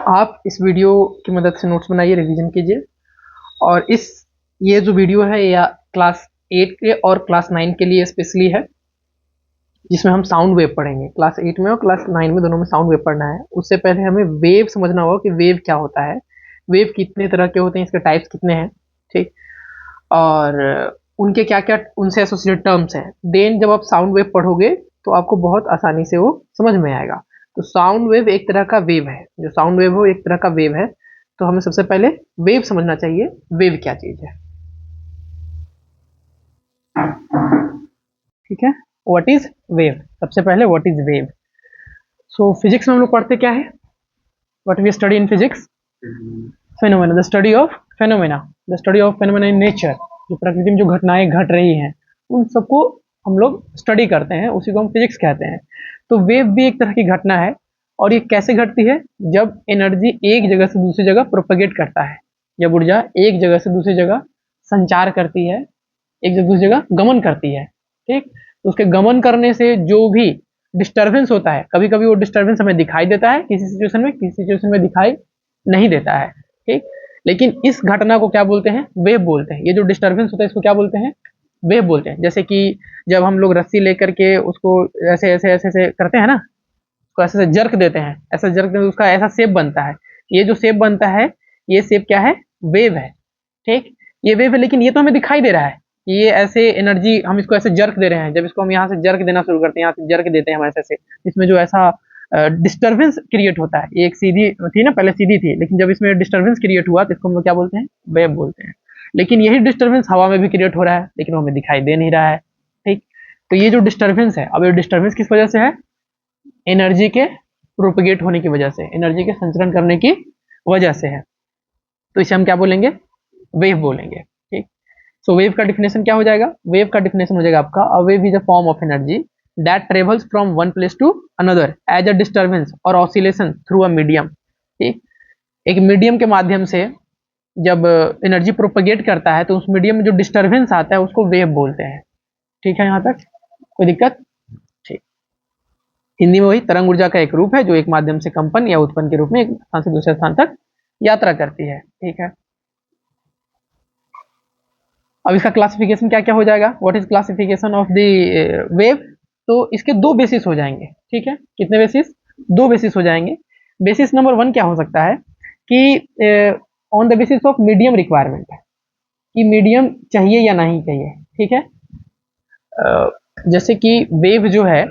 आप इस वीडियो की मदद से नोट्स बनाइए, रिवीजन कीजिए। और ये जो वीडियो है या क्लास 8 के और क्लास 9 के लिए स्पेशली है, जिसमें हम साउंड वेव पढ़ेंगे। क्लास 8 में और क्लास 9 में दोनों में साउंड वेव पढ़ना है। उससे पहले हमें वेव समझना होगा कि वेव क्या होता है, वेव कितने तरह के होते हैं, इसके टाइप्स कितने हैं, ठीक, और उनके क्या क्या उनसे एसोसिएटेड टर्म्स हैं। देन जब आप साउंड वेव पढ़ोगे तो आपको बहुत आसानी से वो समझ में आएगा। तो साउंड वेव एक तरह का वेव है, जो साउंड वेव हो एक तरह का वेव है। तो हमें सबसे पहले वेव समझना चाहिए, वेव क्या चीज है, ठीक है। व्हाट इज वेव, सबसे पहले what is wave. So physics में हम लोग पढ़ते क्या है, what we study in physics, phenomena, the study of phenomena, the study of phenomena in nature. जो प्रकृति में जो घटनाएं घट रही हैं उन सबको हम लोग स्टडी करते हैं, उसी को हम फिजिक्स कहते हैं। तो वेव भी एक तरह की घटना है। और ये कैसे घटती है, जब एनर्जी एक जगह से दूसरी जगह प्रोपेगेट करता है, जब ऊर्जा एक जगह से दूसरी जगह संचार करती है, एक जगह दूसरी जगह गमन करती है, ठीक। तो उसके गमन करने से जो भी डिस्टर्बेंस होता है, कभी कभी वो डिस्टर्बेंस हमें दिखाई देता है किसी सिचुएशन में, किसी सिचुएशन में दिखाई नहीं देता है, ठीक। लेकिन इस घटना को क्या बोलते हैं, वेव बोलते हैं। ये जो डिस्टर्बेंस होता है इसको क्या बोलते हैं, वेव बोलते हैं। जैसे कि जब हम लोग रस्सी लेकर के उसको ऐसे ऐसे ऐसे ऐसे करते हैं ना, उसको ऐसे ऐसे जर्क देते हैं, ऐसा जर्क देते उसका ऐसा शेप बनता है। ये जो शेप बनता है, ये शेप क्या है, वेव है, ठीक। ये वेव है, लेकिन ये तो हमें दिखाई दे रहा है, ये ऐसे एनर्जी हम इसको ऐसे जर्क दे रहे हैं। जब इसको हम यहाँ से जर्क देना शुरू करते हैं, यहाँ से जर्क देते हैं हम ऐसे ऐसे, इसमें जो ऐसा डिस्टर्बेंस क्रिएट होता है, ये एक सीधी थी ना, पहले सीधी थी, लेकिन जब इसमें डिस्टर्बेंस क्रिएट हुआ तो इसको हम लोग क्या बोलते हैं, वेव बोलते हैं। लेकिन यही डिस्टर्बेंस हवा में भी क्रिएट हो रहा है, लेकिन वो हमें दिखाई दे नहीं रहा है, ठीक। तो ये जो डिस्टर्बेंस है, अब ये डिस्टर्बेंस किस वजह से है, एनर्जी के प्रोपेगेट होने की वजह से, एनर्जी के संचरण करने की वजह से है। तो इसे हम क्या बोलेंगे, वेव बोलेंगे, ठीक। सो वेव का डिफिनेशन क्या हो जाएगा, वेव का डिफिनेशन हो जाएगा आपका, a wave is a form of energy that travels from one place to another as a disturbance और ऑसिलेशन थ्रू अ मीडियम, ठीक। एक मीडियम के माध्यम से जब एनर्जी प्रोपेगेट करता है तो उस मीडियम में जो डिस्टर्बेंस आता है उसको वेव बोलते हैं, ठीक है। यहाँ तक कोई दिक्कत, ठीक। हिंदी में वही तरंग ऊर्जा का एक रूप है जो एक माध्यम से कंपन या उत्पन्न के रूप में एक स्थान से दूसरे स्थान तक यात्रा करती है, ठीक है। अब इसका क्लासिफिकेशन क्या क्या हो जाएगा, what is classification of the wave. तो इसके दो बेसिस हो जाएंगे, ठीक है। कितने बेसिस, दो बेसिस हो जाएंगे। बेसिस नंबर 1 क्या हो सकता है कि on the basis of medium requirement, कि मीडियम चाहिए या नहीं चाहिए, ठीक है। जैसे कि वेव जो है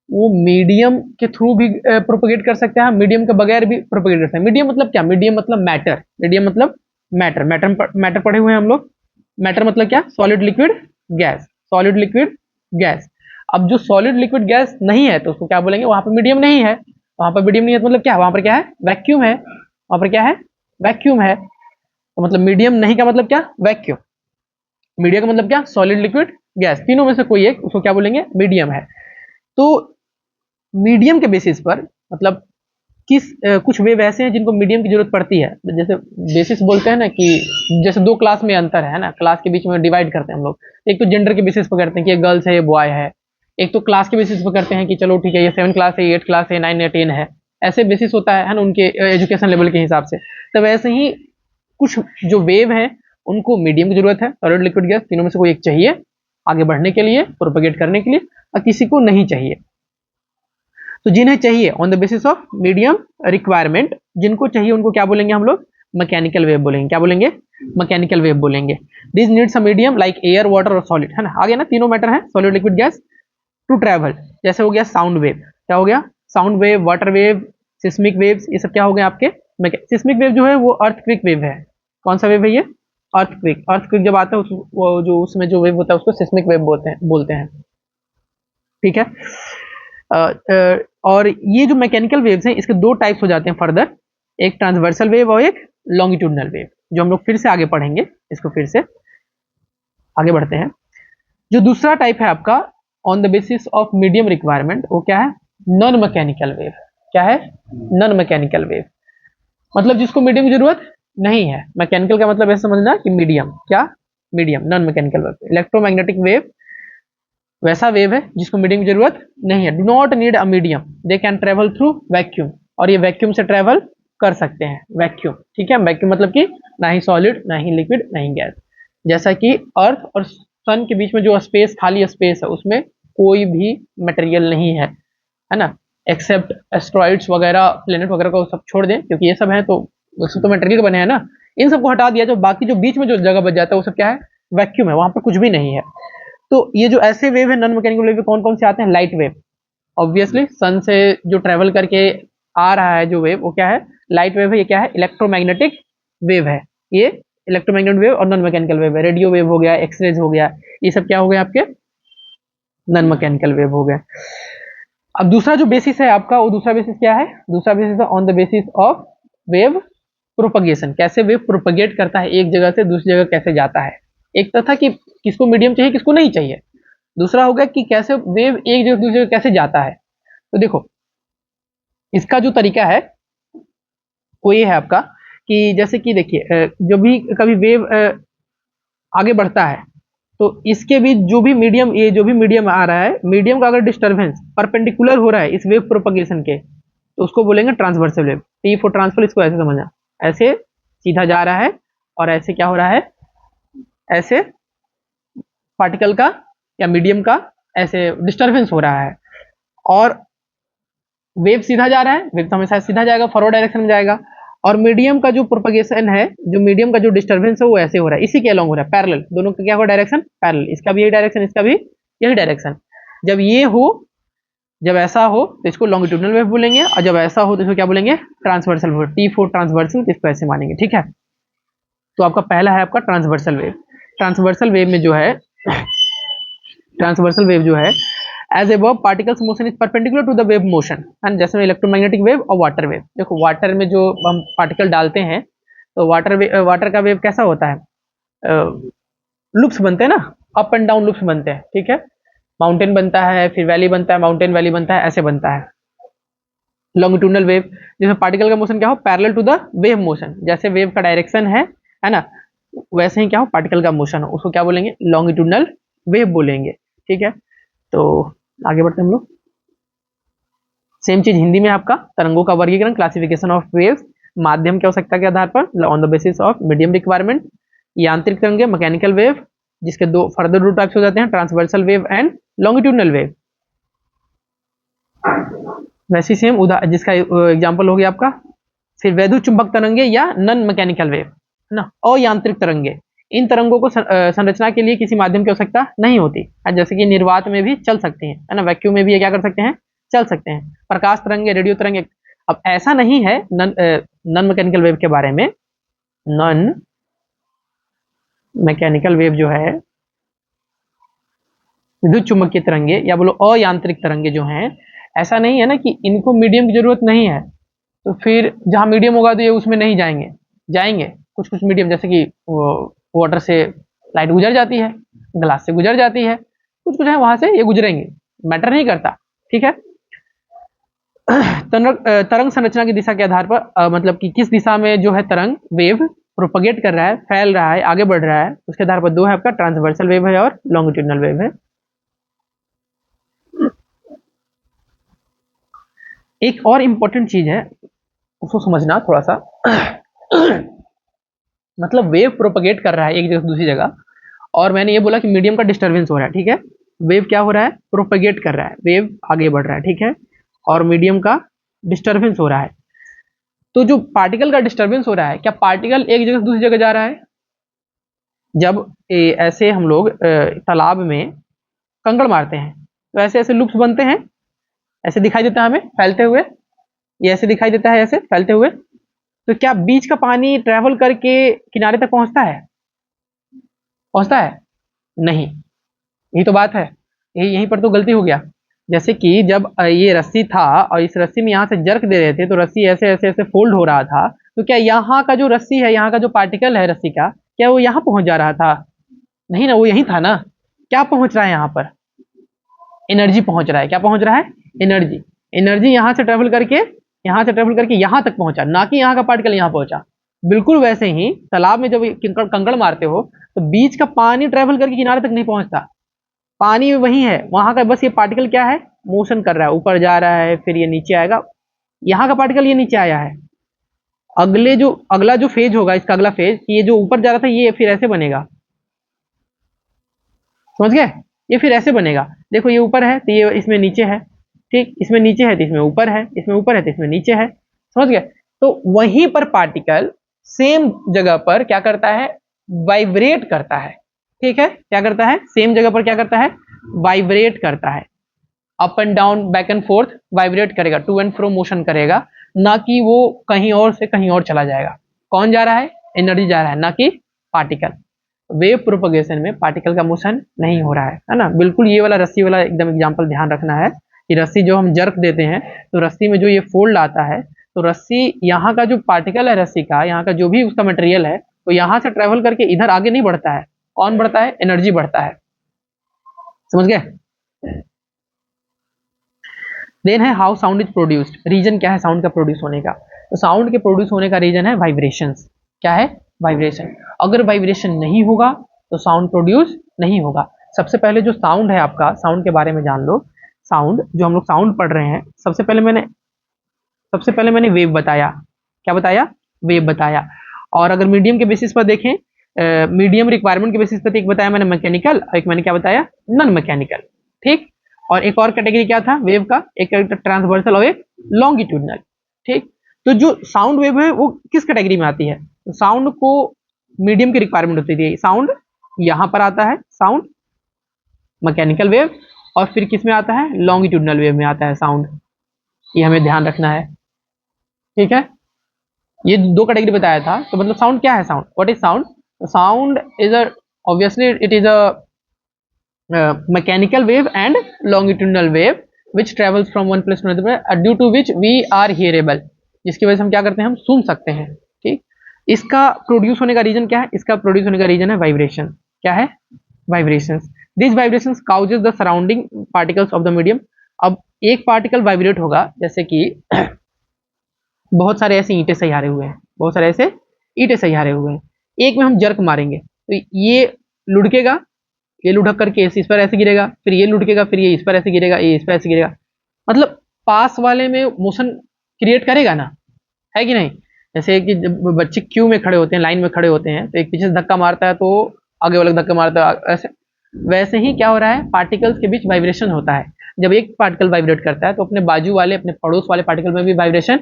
वो मीडियम के थ्रू भी प्रोपेगेट कर सकते हैं, मीडियम के बगैर भी प्रोपेगेट कर सकते हैं। मीडियम मतलब क्या, मीडियम मतलब मैटर, मीडियम मतलब मैटर, मैटर पढ़े हुए हैं हम लोग। मैटर मतलब क्या, solid liquid gas, solid liquid gas. अब जो सॉलिड लिक्विड गैस नहीं है तो उसको क्या बोलेंगे, वहां पर मीडियम नहीं है। वहां पर मीडियम नहीं है तो मतलब क्या, वहां पर क्या है, वैक्यूम है, वहां पर क्या है, वैक्यूम है। तो मतलब मीडियम नहीं का मतलब क्या, वैक्यूम। मीडियम का मतलब क्या, सॉलिड लिक्विड गैस, तीनों में से कोई एक, उसको क्या बोलेंगे, मीडियम है। तो मीडियम के बेसिस पर मतलब कुछ वेव ऐसे हैं जिनको मीडियम की जरूरत पड़ती है। जैसे बेसिस बोलते हैं ना, कि जैसे दो क्लास में अंतर है ना, क्लास के बीच में डिवाइड करते हैं हम लोग। एक तो जेंडर के बेसिस पर करते हैं कि ये गर्ल्स है ये बॉय है, एक तो क्लास के बेसिस पर करते हैं कि चलो ठीक है ये 7 क्लास है, 8 क्लास है, 9 या 10 है। ऐसे बेसिस होता है ना, उनके एजुकेशन लेवल के हिसाब से। तो वैसे ही कुछ जो वेव है उनको मीडियम की जरूरत है, सॉलिड लिक्विड गैस, तीनों में से कोई एक चाहिए आगे बढ़ने के लिए, प्रोपेगेट करने के लिए, और किसी को नहीं चाहिए। तो जिन्हें चाहिए on the basis of medium requirement, जिनको चाहिए उनको क्या बोलेंगे हम लोग, मैकेनिकल वेव बोलेंगे। क्या बोलेंगे, मैकेनिकल वेव बोलेंगे। This needs a medium like air, water और सॉलिड, है ना। आगे ना तीनों मैटर है, solid liquid gas, to travel. जैसे हो गया साउंड वेव, क्या हो गया, sound wave, water wave, seismic waves, ये सब क्या हो गए आपके। सिस्मिक वेव जो है वो अर्थक्वेक वेव है। कौन सा वेव है ये, अर्थक्वेक। अर्थक्वेक जब आता है वो जो उसमें जो वेव होता है उसको सिस्मिक वेव बोलते हैं, ठीक है। और ये जो मैकेनिकल वेव्स हैं इसके दो टाइप्स हो जाते हैं फर्दर, एक ट्रांसवर्सल वेव और एक लॉन्गिट्यूडनल वेव, जो हम लोग फिर से आगे पढ़ेंगे। इसको फिर से आगे बढ़ते हैं। जो दूसरा टाइप है आपका on the basis of medium requirement, वो क्या है, नॉन मैकेनिकल वेव। क्या है, नॉन मैकेनिकल वेव, मतलब जिसको मीडियम की जरूरत नहीं है। मैकेनिकल का मतलब ऐसे समझना कि मीडियम, क्या, medium, non mechanical wave. Electromagnetic wave वैसा वेव है जिसको मीडियम की जरूरत नहीं है, do not need a medium, they can travel through vacuum, और ये वैक्यूम से ट्रेवल कर सकते हैं, वैक्यूम। ठीक है, वैक्यूम मतलब कि ना ही सॉलिड, ना ही लिक्विड, ना ही गैस। जैसा कि अर्थ और सन के बीच में जो स्पेस, खाली स्पेस है, उसमें कोई भी मटेरियल नहीं है ना, एक्सेप्ट एस्ट्रॉइड्स वगैरह, प्लेनेट वगैरह को सब छोड़ दें, क्योंकि ये सब है तो उससे तो मटेरियल बने हैं ना, इन सबको हटा दिया, जो बाकी जो बीच में जो जगह बच जाता है वो सब क्या है, वैक्यूम है, वहां पर कुछ भी नहीं है। तो ये जो ऐसे वेव है नॉन मैकेनिकल वेव, कौन कौन से आते हैं? लाइट वेव, ऑब्वियसली सन से जो ट्रेवल करके आ रहा है जो वेव, वो क्या है? लाइट वेव है। ये क्या है? इलेक्ट्रोमैग्नेटिक वेव है। ये इलेक्ट्रोमैग्नेटिक वेव और नॉन मैकेनिकल वेव है। रेडियो वेव हो गया, एक्सरेज हो गया, ये सब क्या हो गए आपके? नॉन मैकेनिकल वेव हो गए। अब दूसरा जो बेसिस है आपका, वो दूसरा बेसिस क्या है? दूसरा बेसिस है on the basis of wave propagation. कैसे वेव प्रोपगेट करता है, एक जगह से दूसरी जगह कैसे जाता है। एक तो था कि किसको मीडियम चाहिए, किसको नहीं चाहिए। दूसरा हो गया कि कैसे वेव एक जगह दूसरी जगह कैसे जाता है। तो देखो, इसका जो तरीका है वो ये है आपका कि जैसे कि देखिए, जो भी कभी वेव आगे बढ़ता है, तो इसके बीच जो भी मीडियम, ये जो भी मीडियम आ रहा है, मीडियम का अगर डिस्टर्बेंस परपेंडिकुलर हो रहा है इस वेव प्रोपगेशन के, तो उसको बोलेंगे transversal wave. T for transfer, इसको ऐसे समझना, ऐसे सीधा जा रहा है और ऐसे क्या हो रहा है, ऐसे पार्टिकल का या मीडियम का ऐसे डिस्टर्बेंस हो रहा है। और वेव सीधा जा रहा है, वेव तो हमेशा सीधा जाएगा, फॉरवर्ड डायरेक्शन में जाएगा। और मीडियम का जो प्रोपगेशन है, जो मीडियम का जो डिस्टर्बेंस है, वो ऐसे हो रहा है, इसी के अलॉन्ग हो रहा है, पैरेलल। दोनों का क्या होगा? Direction parallel. इसका भी यही डायरेक्शन, इसका भी यही डायरेक्शन। जब ये हो, जब ऐसा हो तो इसको लॉन्गिट्यूडनल वेव बोलेंगे, और जब ऐसा हो तो इसको क्या बोलेंगे? Transversal wave. T for transversal, इसको ऐसे मानेंगे। ठीक है, तो आपका पहला है आपका ट्रांसवर्सल वेव। ट्रांसवर्सल वेव में जो है, ट्रांसवर्सल वेव जो है, as above particles motion is perpendicular to the wave motion. And जैसे इलेक्ट्रोमैग्नेटिक वेव और वाटर वेव। देखो, वाटर में जो हम पार्टिकल डालते हैं, तो वाटर का वेव कैसा होता है? लूप्स बनते हैं ना, अप एंड डाउन लूप्स बनते हैं। ठीक है, माउंटेन बनता है, फिर वैली बनता है, माउंटेन वैली बनता है, ऐसे बनता है। लॉन्गिट्यूडनल वेव, जिसमें पार्टिकल का मोशन क्या हो? Parallel to the wave motion. जैसे वेव का डायरेक्शन है ना, वैसे ही क्या हो? पार्टिकल का मोशन हो, उसको क्या बोलेंगे? लॉन्गिट्यूडनल वेव बोलेंगे। ठीक है, तो आगे बढ़ते हैं हम लोग। सेम चीज हिंदी में आपका तरंगों का वर्गीकरण, क्लासिफिकेशन ऑफ वेव्स, माध्यम की आवश्यकता के आधार पर, on the basis of medium requirement. यांत्रिक तरंगे, मैकेनिकल वेव, जिसके दो फर्दर दो टाइप्स हो जाते हैं, transversal wave and longitudinal wave. वैसे सेम जिसका एग्जांपल हो गया आपका। फिर वैद्युत चुंबक तरंगे या नॉन मैकेनिकल वेव, है ना, अयांत्रिक तरंगे। इन तरंगों को संरचना के लिए किसी माध्यम की आवश्यकता नहीं होती, जैसे कि निर्वात में भी चल सकती है ना, वैक्यूम में भी ये क्या कर सकते हैं? चल सकते हैं। प्रकाश तरंगे, रेडियो तरंगे। अब ऐसा नहीं है नॉन मैकेनिकल वेव के बारे में। नॉन मैकेनिकल वेव जो है, विद्युत चुंबकीय तरंगे या बोलो अयांत्रिक तरंगे जो हैं, ऐसा नहीं है ना कि इनको मीडियम की जरूरत नहीं है, तो फिर जहां मीडियम होगा तो ये उसमें नहीं जाएंगे। जाएंगे कुछ कुछ मीडियम, जैसे कि वाटर से लाइट गुजर जाती है, ग्लास से गुजर जाती है, कुछ कुछ है वहां से ये गुजरेंगे, मैटर नहीं करता। ठीक है, तरंग संरचना की दिशा के आधार पर, मतलब कि किस दिशा में जो है तरंग वेव प्रोपगेट कर रहा है, फैल रहा है, आगे बढ़ रहा है, उसके आधार पर दो है आपका, ट्रांसवर्सल वेव है और लॉन्गिट्यूडनल वेव है। एक और इंपॉर्टेंट चीज है, उसको समझना थोड़ा सा। मतलब वेव प्रोपगेट कर रहा है एक जगह से दूसरी जगह, और मैंने ये बोला कि मीडियम का डिस्टर्बेंस हो रहा है। ठीक है, वेव क्या हो रहा है? प्रोपगेट कर रहा है, वेव आगे बढ़ रहा है। ठीक है, और मीडियम का डिस्टर्बेंस हो रहा है। तो जो पार्टिकल का डिस्टर्बेंस हो रहा है, क्या पार्टिकल एक जगह से दूसरी जगह जा रहा है? जब ऐसे हम लोग तालाब में कंकड़ मारते हैं, तो ऐसे ऐसे लूप्स बनते हैं, ऐसे दिखाई देता है हमें फैलते हुए, ये ऐसे दिखाई देता है ऐसे फैलते हुए। तो क्या बीच का पानी ट्रेवल करके किनारे तक पहुंचता है? पहुंचता है? नहीं। यही तो बात है, यहीं पर तो गलती हो गया। जैसे कि जब ये रस्सी था और इस रस्सी में यहाँ से जर्क दे रहे थे, तो रस्सी ऐसे ऐसे ऐसे फोल्ड हो रहा था, तो क्या यहाँ का जो रस्सी है, यहाँ का जो पार्टिकल है रस्सी का, क्या वो यहाँ पहुंच जा रहा था? नहीं ना, वो यही था ना। क्या पहुंच रहा है यहाँ पर? एनर्जी पहुंच रहा है। क्या पहुंच रहा है? एनर्जी। एनर्जी यहाँ से ट्रेवल करके, यहाँ से ट्रेवल करके यहाँ तक पहुंचा, ना कि यहाँ का पार्टिकल यहाँ पहुंचा। बिल्कुल वैसे ही तालाब में जब कंकड़ मारते हो, तो बीच का पानी ट्रेवल करके किनारे तक नहीं पहुंचता, पानी वही है, वहां का बस ये पार्टिकल क्या है? मोशन कर रहा है, ऊपर जा रहा है, फिर ये नीचे आएगा। यहाँ का पार्टिकल ये नीचे आया है, अगला जो फेज होगा, इसका अगला फेज, ये जो ऊपर जा रहा था ये फिर ऐसे बनेगा, समझ गए? ये फिर ऐसे बनेगा, देखो ये ऊपर है तो ये इसमें नीचे है, ठीक, इसमें नीचे है तो इसमें ऊपर है, इसमें ऊपर है तो इसमें नीचे है, समझ गए? तो वहीं पर पार्टिकल सेम जगह पर क्या करता है, वाइब्रेट करता है, ठीक है? क्या करता है, सेम जगह पर क्या करता है, वाइब्रेट करता है, up and down, back and fourth vibrate करेगा, टू एंड फ्रो मोशन करेगा, ना कि वो कहीं और से कहीं और चला जाएगा। कौन जा रहा है, एनर्जी जा रहा है, ना कि पार्टिकल। वेव प्रोपगेशन में पार्टिकल का मोशन नहीं हो रहा है ना, बिल्कुल ये वाला रस्सी वाला एकदम एग्जांपल ध्यान रखना है कि रस्सी जो हम जर्क देते हैं तो रस्सी में जो ये फोल्ड आता है, तो रस्सी यहाँ का जो पार्टिकल है रस्सी का, यहाँ का जो भी उसका मटेरियल है, तो यहाँ से ट्रेवल करके इधर आगे नहीं बढ़ता है, कौन बढ़ता है, एनर्जी बढ़ता है, समझ गए? देन है how sound is produced, reason क्या है साउंड का प्रोड्यूस होने का, तो साउंड के प्रोड्यूस होने का रीजन है वाइब्रेशंस। क्या है, वाइब्रेशन। अगर वाइब्रेशन नहीं होगा तो साउंड प्रोड्यूस नहीं होगा। सबसे पहले जो साउंड है आपका, साउंड के बारे में जान लो। साउंड जो हम लोग साउंड पढ़ रहे हैं, सबसे पहले मैंने वेव बताया। क्या बताया, वेव बताया। और अगर मीडियम के बेसिस पर देखें, मीडियम रिक्वायरमेंट के बेसिस पर एक बताया मैंने मैकेनिकल, एक मैंने क्या बताया, नॉन मैकेनिकल, ठीक। और एक और कैटेगरी क्या था वेव का, एक ट्रांसवर्सल और एक लॉन्गिट्यूडनल, ठीक। तो जो साउंड वेव है वो किस कैटेगरी में आती है, तो साउंड को मीडियम की रिक्वायरमेंट होती है, साउंड यहां पर आता है, साउंड मैकेनिकल वेव, और फिर किस में आता है, लॉन्गिट्यूडनल वेव में आता है साउंड। ये हमें ध्यान रखना है, ठीक है। ये दो कैटेगरी बताया था, तो मतलब साउंड क्या है, sound, what is sound, sound is a obviously it is a mechanical wave and longitudinal wave which travels from one place to another due to which we are hearable, जिसकी वजह से हम क्या करते हैं, हम सुन सकते हैं, ठीक। इसका प्रोड्यूस होने का रीजन क्या है, इसका प्रोड्यूस होने का रीजन है वाइब्रेशन। क्या है, vibrations. This vibrations causes the surrounding particles of the medium. अब एक पार्टिकल वाइब्रेट होगा, जैसे कि बहुत सारे ऐसे ईंटे सहारे हुए हैं, बहुत सारे ऐसे ईंटे सहारे हुए हैं, एक में हम जर्क मारेंगे तो ये लुढ़केगा, ये लुढ़क करके इस पर ऐसे गिरेगा, फिर ये लुढ़केगा, फिर ये इस पर ऐसे गिरेगा, ये इस पर ऐसे गिरेगा, मतलब पास वाले में मोशन क्रिएट करेगा ना, है कि नहीं। जैसे कि जब बच्चे क्यू में खड़े होते हैं, लाइन में खड़े होते हैं, तो एक पीछे से धक्का मारता है तो आगे वाला धक्का मारता है, ऐसे वैसे ही क्या हो रहा है, पार्टिकल्स के बीच वाइब्रेशन होता है। जब एक पार्टिकल वाइब्रेट करता है तो अपने बाजू वाले, अपने पड़ोस वाले पार्टिकल में भी वाइब्रेशन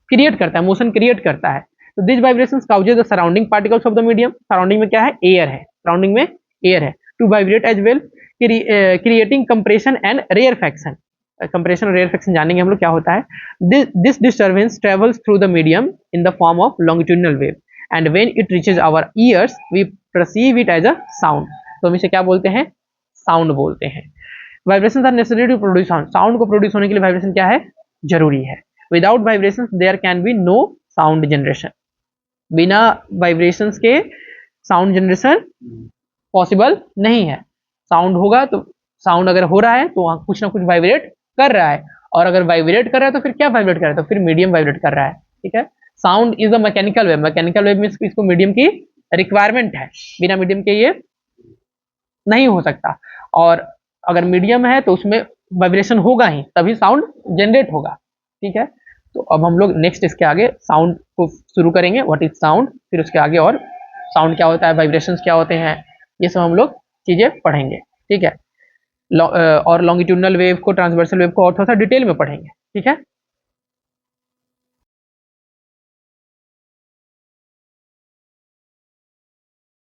क्रिएट करता है, मोशन क्रिएट करता है। तो this vibrations causes the surrounding particles of the medium. Surrounding में क्या है, एयर है, सराउंडिंग में एयर है, to vibrate as well, creating compression and rarefaction. Compression और रेयरफैक्शन जानेंगे हम लोग क्या होता है। This disturbance travels through the medium in the form of longitudinal wave and when it reaches our ears we perceive it as a sound. तो हम इसे क्या बोलते हैं, साउंड बोलते हैं। Vibrations are necessary to produce sound. Sound को produce होने के लिए वाइब्रेशन क्या है, जरूरी है। Without vibrations there can be no sound generation. बिना वाइब्रेशंस के साउंड जनरेशन पॉसिबल नहीं है। साउंड होगा तो, साउंड अगर हो रहा है तो वहां कुछ ना कुछ वाइब्रेट कर रहा है, और अगर वाइब्रेट कर रहा है तो फिर क्या वाइब्रेट कर रहा है, तो फिर मीडियम वाइब्रेट कर रहा है, ठीक है। Sound is a mechanical wave. Mechanical wave में इसको मीडियम की रिक्वायरमेंट है, बिना मीडियम के ये नहीं हो सकता। और अगर मीडियम है तो उसमें वाइब्रेशन होगा ही, तभी साउंड जनरेट होगा, ठीक है। तो अब हम लोग नेक्स्ट इसके आगे साउंड को शुरू करेंगे, व्हाट इज साउंड, फिर उसके आगे और साउंड क्या होता है, वाइब्रेशंस क्या होते हैं, ये सब हम लोग चीजें पढ़ेंगे, ठीक है। और लॉन्गिट्यूडनल वेव को, ट्रांसवर्सल वेव को और थोड़ा सा डिटेल में पढ़ेंगे, ठीक है।